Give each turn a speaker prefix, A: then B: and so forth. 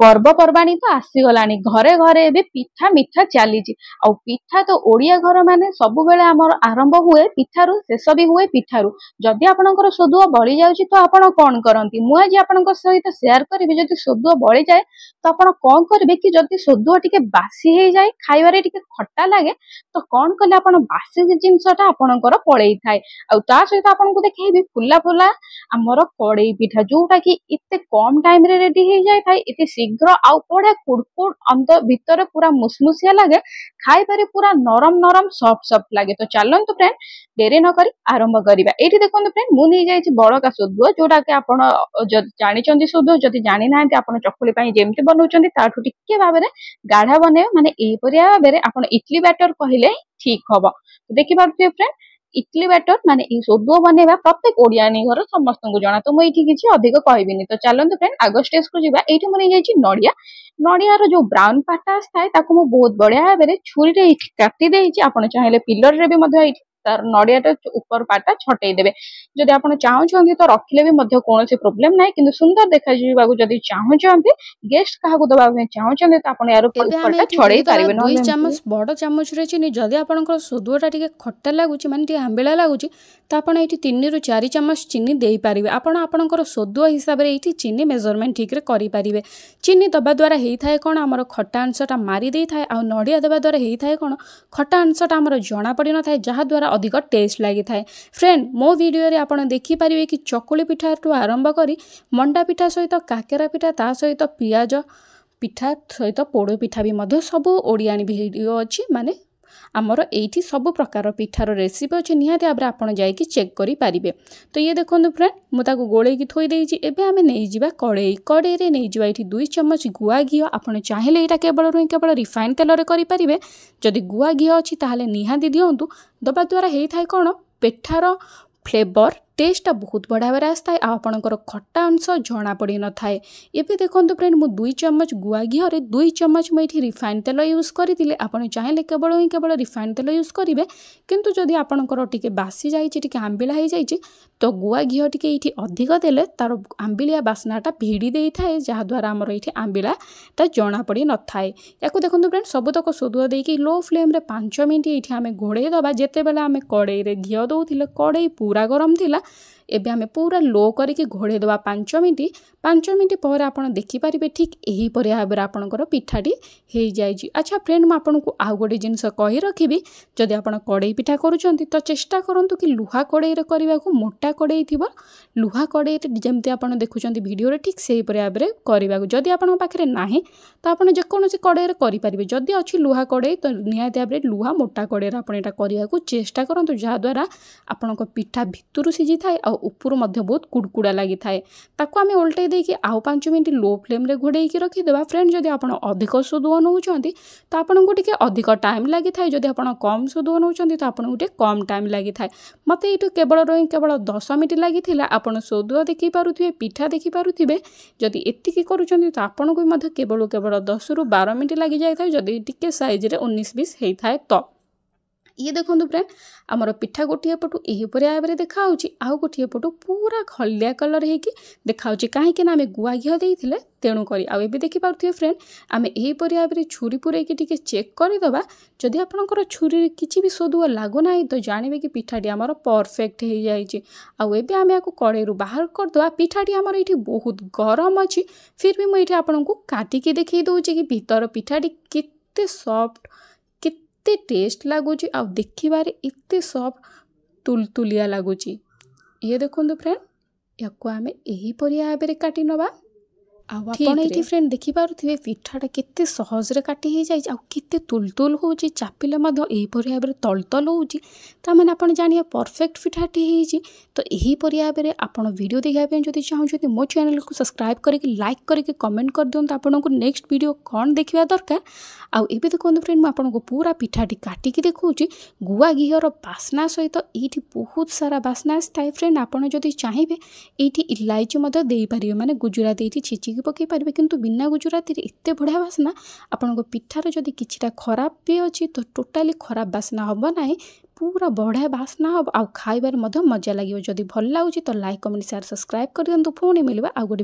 A: पर्वपर्वाणी तो आसीगलानी घरे घरे भी पिठा मिठा चली पिठा तो ओडिया घर माने सब बेले आमर आरंभ हुए पिठारु शेष भी हुए पिठारु जदि आपनकर सोदुआ बळी जाउची तो आपण कोन करंती मु आज आपनकर सहित शेयर करबी जदि सोदुआ बळी जाए तो आपण कोन करबे कि जदि सोदुआ टिके बासी हे जाए खाइबारे टिके खट्टा लागे तो कोन कले आपण बासी जिंसटा आपनकर पळेई थाए आ ता सहित आपन को देखैबी फुल्ला फुल्ला आमर कड़ई पिठा जोटा कि इते कम टाइम रे रेडी हे जाए थाए इते शीघ्र आउ पड़े कुड़कुड़ अंत भितर पूरा मुसमुसिया लगे खाई पारे पूरा नरम नरम सॉफ्ट सॉफ्ट लगे। तो चलंतु फ्रेंड देरी न करी आरंभ करिबा। एठी देखंतु फ्रेंड मु नै जाई छि बड़का सोदुआ जोटा कि आपण जानि चंदी सोदुआ जति जानि नाहंती आपण चकुली पई जेमति बनौचंदी ताठु टिके भाबरे गाढ़ा बने माने एही परिया भाबरे आपण इडली बैटर कहिले ठीक हबो। देखि पारथि फ्रेंड इडली बैटर माने ई सोदुआ बनेबा प्रत्येक ओडियानी घर समस्त को जाना तो मु एठी किछि अधिक कहबिनी। तो चलंतु फ्रेंड आगो स्टेज को जिबा। एठी मु नै जाई छि नडिया नडिया रो जो ब्राउन पाटा थाए ताको मु बहुत बढ़िया भाबरे छुरी रे काटी देई छि आपण चाहेले पिलर रे भी मध्य तार नडियाटा ऊपर पाटा छटई देबे जदि आपण चाहुचंती तो रखिले भी मध्य कोनोसी प्रॉब्लम नाही किंतु सुंदर देखा जिबाकू जदि चाहुचंती गेस्ट काहाकू दबा पे चाहुचंती तो आपण यार ऊपरटा छड़ई पारिबे।
B: 2 चम्मच बड़ चम्मच रे चिनी जदि आपनकर सोदुआटा टिके खट्टा लागुची माने टिके आंबिला लागुची तो आपण एठी 3 रु 4 चम्मच चीनी देई पारिबे। आपण आपनकर सोदुआ हिसाब रे एठी चीनी मेजरमेंट ठीक रे करि पारिबे। चीनी दबा द्वारा हेई थाए कोन हमर खट्टा अंशटा मारी देई थाए आ नडिया दबा द्वारा हेई थाए कोन खट्टा अंशटा हमर जणा पड़ी न थाए जहा द्वारा अधिक टेस्ट लगी थाए। फ्रेंड मो वीडियो रे आपण देखि पारिबे कि चकुली पिठा टू आरंभ करी मंडा पिठा सहित काकेरा पिठा ता सहित पियाज पिठा सहित पोड़ पिठा भी मध्य सब ओडियानी वीडियो अछि माने आमर एठी सब प्रकार पिठार रेसिपी अच्छे निहाती भाव आपड़ जाइए चेक करि पारिबे। तो ये देखो फ्रेंड मुझे गोले की थोई देछि। एबे आमे नहीं जिबा कड़ई कड़ई रे नहीं जिबा एठी 2 चम्मच गुआ घी आपड़ चाहेले एटा केवल केवल रिफाइन तेल रे करि पारिबे। जदि गुआ घी अछि ताहाले निहाती दियंतु दबा द्वारा हेई थाए कोन पिठार फ्लेवर टेस्ट बहुत बढ़िया भाव आसता है आपणकर खट्टा अंश जना पड़ न थाए। एबे देखंतु फ्रेंड मु 2 चम्मच गुआ घी रे 2 चम्मच मुझे रिफाइन तेल यूज करथिले आपण चाहेले केवल रिफाइन तेल यूज करिवे किंतु जदि आपणकर टिके बासी जाइछि टिके आंबिला हे जाइछि तो गुआ घी टिके इठी अधिक देले तार आंबिलिया बासनाटा भिड़ी देई थाए जहा द्वारा हमर इठी आंबिला ता जना पड़ी न थाए। याकु देखंतु फ्रेंड सबतक सोदुआ देकी लो फ्लेम रे 5 मिनिट इठी आमे घोड़े दबा जेते बेला आमे कड़ई रे घी दउथिले कड़ई पूरा गरम थिला एबे आमे पूरा लो करके घोड़े दबा 5 मिनिट पर आपण देखि पारिबे ठीक एही परिया भाबरे आपणकर पिठाटी हे जाइछि। अच्छा फ्रेंड म आपनको आ गोटे जिंस कहि रखिबी जदि आपण कड़ई पिठा करूचंती तो चेष्टा करंतु कि लुहा कड़ई रे करबाकू मोटा कड़ई थिबो लुहा कड़ई रे जेमते आपण देखुचंती वीडियो रे ठीक सेही परिया भाबरे करबाकू। जदि आपण पाखरे नाही तो आपण जे कोनोसी कड़ई रे करि पारिबे। जदि अछि लुहा कड़ई तो निहाती भाबरे लुहा मोटा कड़ई रे आपण एटा करबाकू चेष्टा करंतु जहा द्वारा आपणको पिठा भितरु सिझी थाए आ ऊपर मध्य बहुत कुड़कुड़ा लगी थाए। ताको आमे उल्टे देकी आउ 5 मिनिट लो फ्लेम रे घोड़े की रखी देबा। फ्रेंड जदि आपण अधिक सोदुआ नउचंती तो आपण को टिके अधिक टाइम लगी थाए जदि आपण कम सोदुआ नउचंती तो आपण को कम टाइम लगी थाए। मते एटू केवल 10 मिनिट लगी थिला आपण सोदुआ देखि पारुथिबे पिठा देखि पारुथिबे। जदि एतिकी करूचंती तो आपण को मध्य केवल 10 रु 12 मिनिट लगी जाय थाए जदि टिके साइज रे 19-20 हेई थाए। तो ये देखो फ्रेंड आमर पिठा गोटे पटू यही भाव में देखा आउ गोटे पटू पूरा हल्दिया कलर होगी देखा कहीं आम गुआ घी देते तेणुक आए देखिपे फ्रेंड आम यही भाव में छुरी पुरैकी टी चेक करदे जदि आपंकर छुरी किसी भी सोदुआ लगुना तो जानवे कि पिठाटी आमर परफेक्ट हो जाए। आम या कड़ई बाहर करदे पिठाटी आमर ये बहुत गरम अच्छी फिर भी मुझे आपको काटिकी देखी दूसरी कि भीतर पिठाटी केते सॉफ्ट केते टेस्ट लगुच आ देखिबारे इत्ते सॉफ्ट तुलतुलिया लगुच। ये देखो फ्रेंड या आम यही परिया भाव में काटी नवा आपण ये फ्रेंड देखिपे पिठाटा केते सहज रे काटी हो जाए केते तुलतुल हो चापिले यही भाव में तलतल हो मैंने जानिए परफेक्ट पिठाटी हो। तो यही भाव में आपड़ वीडियो देखापी जब चाहते मो चैनल को सब्सक्राइब करके लाइक करके कमेंट कर दिखाँ आपको नेक्स्ट वीडियो कौन देखा दरकार। आउ एबे देखो फ्रेंड मैं आपको पूरा पिठाटी काटिकी देखौची गुआ घीर बास्ना सहित ये बहुत सारा बास्ना आए। फ्रेंड आपड़ जदि चाहिए ये इलायची दे पारे माने गुजराती ये छेचिकी पकई पारे किंतु बिना गुजराती एत बढ़िया बास्ना आपको पिठार जदि किछिटा खराब भी अच्छी तो टोटाली खराब बास्ना हम ना पूरा बढ़िया बास्ना हम आ खाइबार मजा लगे। जदि भल लगुच तो लाइक कमेंट शेयर सब्सक्राइब कर दिखाँ। पुणी मिलवा आ गोटे